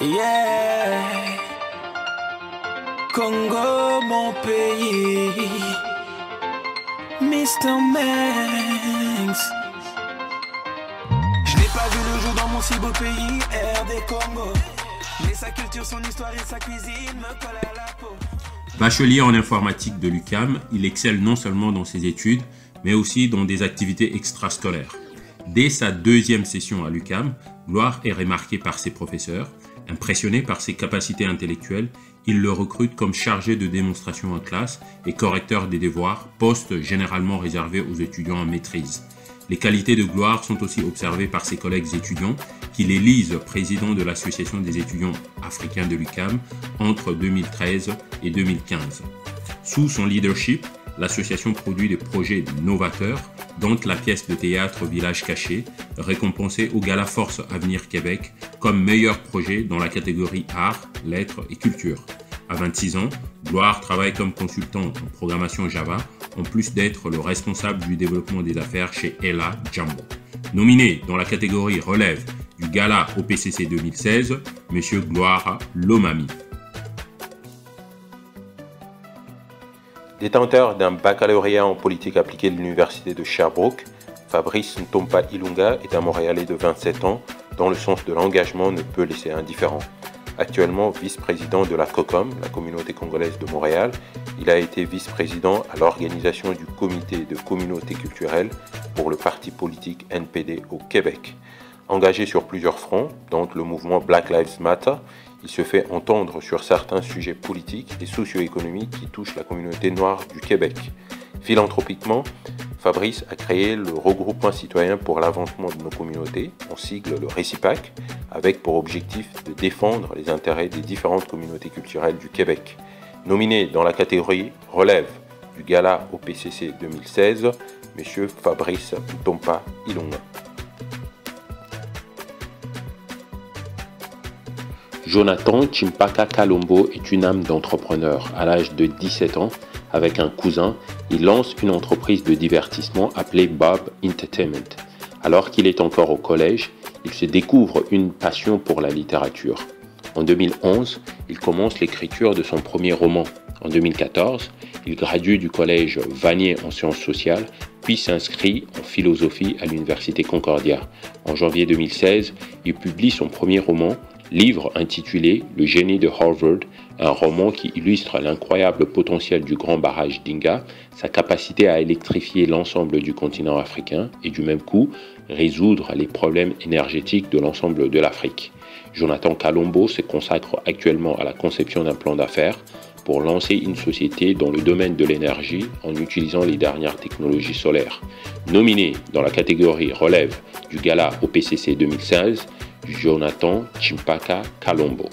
Yeah, Congo, mon pays, Mr. Manx. Je n'ai pas vu le jour dans mon si beau pays, RD Congo. Mais sa culture, son histoire et sa cuisine me collent à la peau. Bachelier en informatique de l'UQAM, il excelle non seulement dans ses études, mais aussi dans des activités extrascolaires. Dès sa deuxième session à l'UQAM, Gloire est remarqué par ses professeurs. Impressionné par ses capacités intellectuelles, il le recrute comme chargé de démonstration en classe et correcteur des devoirs, poste généralement réservé aux étudiants en maîtrise. Les qualités de Gloire sont aussi observées par ses collègues étudiants qui l'élisent président de l'Association des étudiants africains de l'UQAM entre 2013 et 2015. Sous son leadership, l'association produit des projets novateurs, dont la pièce de théâtre Village caché, récompensée au Gala Force Avenir Québec comme meilleur projet dans la catégorie Arts, Lettres et Culture. À 26 ans, Gloire travaille comme consultant en programmation Java, en plus d'être le responsable du développement des affaires chez Ella Jumbo. Nominé dans la catégorie Relève du Gala OPCC 2016, M. Gloire Lomami. Détenteur d'un baccalauréat en politique appliquée de l'Université de Sherbrooke, Fabrice Ntompa Ilunga est un Montréalais de 27 ans dont le sens de l'engagement ne peut laisser indifférent. Actuellement vice-président de la COCOM, la communauté congolaise de Montréal, il a été vice-président à l'organisation du comité de communauté culturelle pour le parti politique NPD au Québec. Engagé sur plusieurs fronts, dont le mouvement Black Lives Matter, il se fait entendre sur certains sujets politiques et socio-économiques qui touchent la communauté noire du Québec. Philanthropiquement, Fabrice a créé le regroupement citoyen pour l'avancement de nos communautés, en sigle le RECIPAC, avec pour objectif de défendre les intérêts des différentes communautés culturelles du Québec. Nominé dans la catégorie Relève du Gala OPCC 2016, M. Fabrice Ntompa Ilunga. Jonathan Chimpaka Kalombo est une âme d'entrepreneur. À l'âge de 17 ans, avec un cousin, il lance une entreprise de divertissement appelée Bob Entertainment. Alors qu'il est encore au collège, il se découvre une passion pour la littérature. En 2011, il commence l'écriture de son premier roman. En 2014, il gradue du collège Vanier en sciences sociales, puis s'inscrit en philosophie à l'université Concordia. En janvier 2016, il publie son premier roman, livre intitulé « Le génie de Harvard », un roman qui illustre l'incroyable potentiel du grand barrage d'Inga, sa capacité à électrifier l'ensemble du continent africain et du même coup résoudre les problèmes énergétiques de l'ensemble de l'Afrique. Jonathan Kalombo se consacre actuellement à la conception d'un plan d'affaires pour lancer une société dans le domaine de l'énergie en utilisant les dernières technologies solaires. Nominé dans la catégorie Relève du Gala OPCC 2016, Jonathan Chimpaka Kalombo.